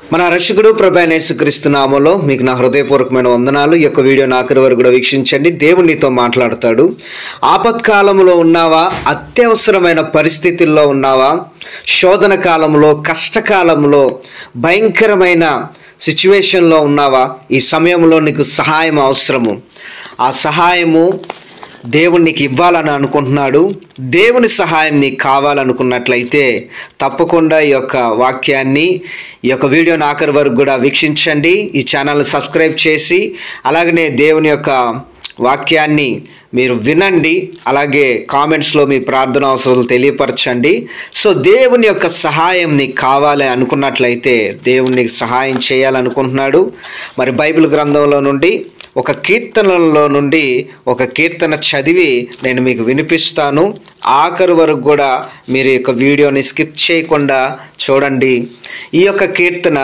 మన రక్షకుడు ప్రభు అయిన యేసుక్రీస్తు నామములో మీకు నా హృదయపూర్వకమైన వందనాలు. ఈ యొక్క వీడియోని ఆఖరి వరకు కూడా వీక్షించండి. దేవుడు నీతో మాట్లాడతాడు. ఆపత్కాలంలో ఉన్నావా? అత్యవసరమైన పరిస్థితుల్లో ఉన్నావా? శోధన కాలంలో, కష్టకాలంలో, భయంకరమైన సిచ్యువేషన్లో ఉన్నావా? ఈ సమయంలో నీకు సహాయం అవసరము. ఆ సహాయము దేవుడు నీకు ఇవ్వాలని అనుకుంటున్నాడు. దేవుని సహాయం నీకు కావాలనుకున్నట్లయితే తప్పకుండా ఈ యొక్క వాక్యాన్ని, ఈ యొక్క వీడియోని ఆఖరి వరకు కూడా వీక్షించండి. ఈ ఛానల్ని సబ్స్క్రైబ్ చేసి అలాగనే దేవుని యొక్క వాక్యాన్ని మీరు వినండి. అలాగే కామెంట్స్లో మీ ప్రార్థన అవసరాలు తెలియపరచండి. సో దేవుని యొక్క సహాయం నీకు కావాలి అనుకున్నట్లయితే దేవుడు నీకు సహాయం చేయాలనుకుంటున్నాడు. మరి బైబిల్ గ్రంథంలో నుండి ఒక కీర్తనలో నుండి ఒక కీర్తన చదివి నేను మీకు వినిపిస్తాను. ఆఖరి వరకు కూడా మీరు ఈ యొక్క వీడియోని స్కిప్ చేయకుండా చూడండి. ఈ యొక్క కీర్తన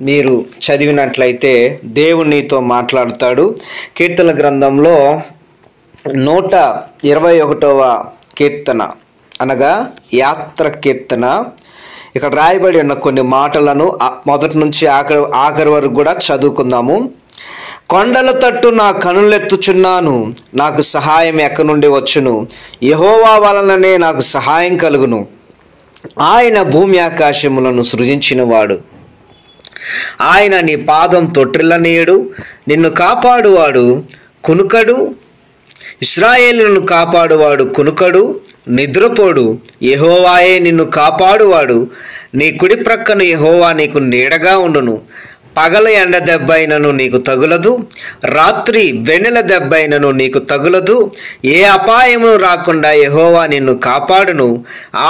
మీరు చదివినట్లయితే దేవుడు నీతో మాట్లాడతాడు. కీర్తన గ్రంథంలో 121వ కీర్తన అనగా యాత్ర కీర్తన. ఇక్కడ రాయబడి ఉన్న కొన్ని మాటలను మొదటి నుంచి ఆఖరి వరకు కూడా చదువుకుందాము. కొండల తట్టు నా కనులెత్తుచున్నాను, నాకు సహాయం ఎక్కడి నుండి వచ్చును? యెహోవా వలననే నాకు సహాయం కలుగును. ఆయన భూమి ఆకాశములను సృజించినవాడు. ఆయన నీ పాదం తొట్టిల్లనీయుడు. నిన్ను కాపాడువాడు కునుకడు. ఇశ్రాయేలును కాపాడువాడు కునుకడు, నిద్రపోడు. యెహోవాయే నిన్ను కాపాడువాడు. నీ కుడి ప్రక్కన యెహోవా నీకు నీడగా ఉండును. పగల ఎండ దెబ్బైనను నీకు తగులదు, రాత్రి వెన్నెల దెబ్బైనను నీకు తగులదు. ఏ అపాయము రాకుండా యెహోవా నిన్ను కాపాడును.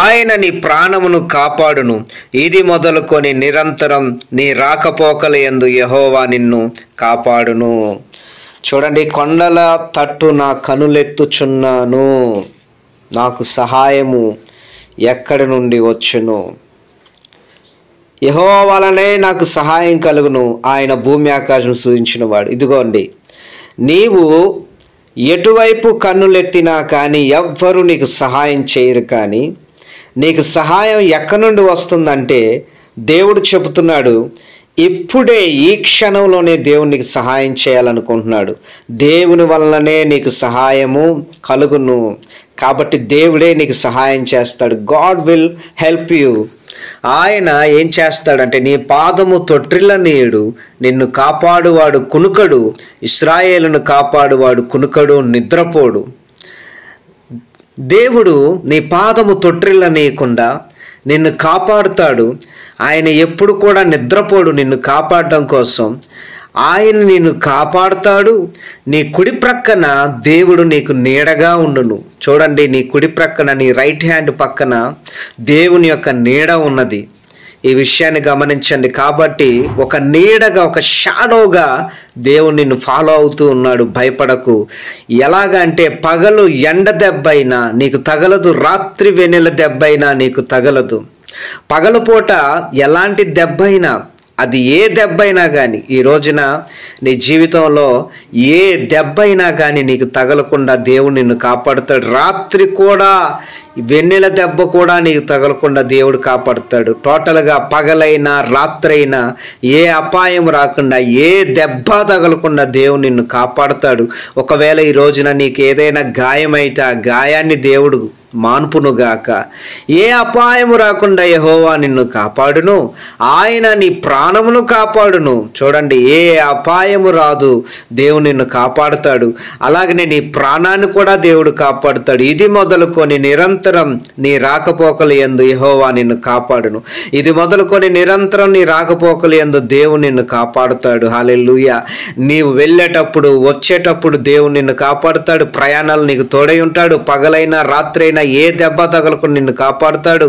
ఆయన నీ ప్రాణమును కాపాడును. ఇది మొదలుకొని నిరంతరం నీ రాకపోకల యందు యెహోవా నిన్ను కాపాడును. చూడండి, కొండల తట్టు నా కనులెత్తుచున్నాను, నాకు సహాయము ఎక్కడి నుండి వచ్చును? యెహోవా వలనే నాకు సహాయం కలుగును. ఆయన భూమి ఆకాశం సూచించిన వాడు. ఇదిగోండి, నీవు ఎటువైపు కన్నులెత్తినా కానీ ఎవ్వరూ నీకు సహాయం చేయరు. కానీ నీకు సహాయం ఎక్కడి నుండి వస్తుందంటే దేవుడు చెబుతున్నాడు, ఇప్పుడే ఈ క్షణంలోనే దేవుడు నీకు సహాయం చేయాలనుకుంటున్నాడు. దేవుని వలననే నీకు సహాయము కలుగును. కాబట్టి దేవుడే నీకు సహాయం చేస్తాడు. God will help you. ఆయన ఏం చేస్తాడంటే నీ పాదము తొట్టిల్లనీయుడు. నిన్ను కాపాడువాడు కునుకడు. ఇశ్రాయేలును కాపాడువాడు కునుకడు, నిద్రపోడు. దేవుడు నీ పాదము తొట్టిల్లనీయకుండా నిన్ను కాపాడుతాడు. ఆయన ఎప్పుడు కూడా నిద్రపోడు నిన్ను కాపాడడం కోసం. ఆయన నిన్ను కాపాడుతాడు. నీ కుడి ప్రక్కన దేవుడు నీకు నీడగా ఉండును. చూడండి, నీ కుడి ప్రక్కన, నీ రైట్ హ్యాండ్ పక్కన దేవుని యొక్క నీడ ఉన్నది. ఈ విషయాన్ని గమనించండి. కాబట్టి ఒక నీడగా, ఒక షాడోగా దేవుడు నిన్ను ఫాలో అవుతూ ఉన్నాడు. భయపడకు. ఎలాగంటే పగలు ఎండ దెబ్బైనా నీకు తగలదు, రాత్రి వెన్నెల దెబ్బైనా నీకు తగలదు. పగలపూట ఎలాంటి దెబ్బైనా, అది ఏ దెబ్బైనా కానీ, ఈ రోజున నీ జీవితంలో ఏ దెబ్బైనా కానీ నీకు తగలకుండా దేవుడు నిన్ను కాపాడుతాడు. రాత్రి కూడా, వెన్నెల దెబ్బ కూడా నీకు తగలకుండా దేవుడు కాపాడుతాడు. టోటల్గా పగలైనా రాత్రైనా ఏ అపాయం రాకుండా, ఏ దెబ్బ తగలకుండా దేవుడు నిన్ను కాపాడుతాడు. ఒకవేళ ఈ రోజున నీకు ఏదైనా గాయమైతే ఆ గాయాన్ని దేవుడు మాన్పునుగాక. ఏ అపాయము రాకుండా యెహోవా నిన్ను కాపాడును. ఆయన నీ ప్రాణమును కాపాడును. చూడండి, ఏ అపాయము రాదు, దేవుడు నిన్ను కాపాడుతాడు. అలాగనే నీ ప్రాణాన్ని కూడా దేవుడు కాపాడుతాడు. ఇది మొదలుకొని నిరంతరం నీ రాకపోకలు యందు యెహోవా నిన్ను కాపాడును. ఇది మొదలుకొని నిరంతరం నీ రాకపోకలు యందు దేవుడు నిన్ను కాపాడుతాడు. హల్లెలూయా. నీవు వెళ్ళేటప్పుడు, వచ్చేటప్పుడు దేవుడు నిన్ను కాపాడుతాడు. ప్రయాణాలు నీకు తోడై ఉంటాడు. పగలైనా రాత్రైనా ఏ దెబ్బ తగలకుండా నిన్ను కాపాడుతాడు.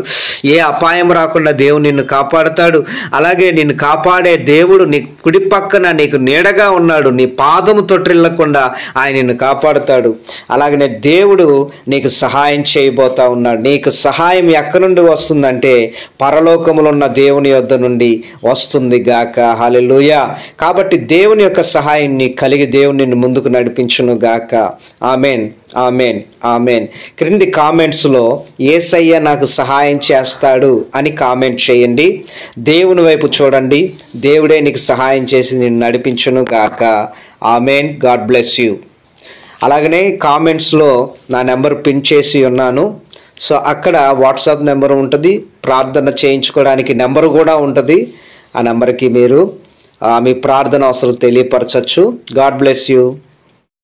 ఏ అపాయం రాకుండా దేవుడు నిన్ను కాపాడుతాడు. అలాగే నిన్ను కాపాడే దేవుడు నీ కుడి పక్కన నీకు నీడగా ఉన్నాడు. నీ పాదము తొట్టిల్లకుండా ఆయన నిన్ను కాపాడుతాడు. అలాగనే దేవుడు నీకు సహాయం చేయబోతా ఉన్నాడు. నీకు సహాయం ఎక్కడి నుండి వస్తుందంటే పరలోకములో ఉన్న దేవుని యొద్ద నుండి వస్తుంది గాక. హల్లెలూయా. కాబట్టి దేవుని యొక్క సహాయం నీకు కలిగి దేవుడు నిన్ను ముందుకు నడిపించును గాక. ఆమేన్. Amen, amen. క్రింది కామెంట్స్లో యేసయ్య నాకు సహాయం చేస్తాడు అని కామెంట్ చేయండి. దేవుని వైపు చూడండి, దేవుడే నీకు సహాయం చేసి నిన్ను నడిపించును గాక. ఆమెన్. God bless you. అలాగనే కామెంట్స్లో నా నెంబర్ పిన్ చేసి ఉన్నాను. సో అక్కడ వాట్సాప్ నెంబర్ ఉంటుంది, ప్రార్థన చేయించుకోవడానికి నెంబర్ కూడా ఉంటుంది. ఆ నెంబర్కి మీరు మీ ప్రార్థన అవసరం తెలియపరచచ్చు. God bless you.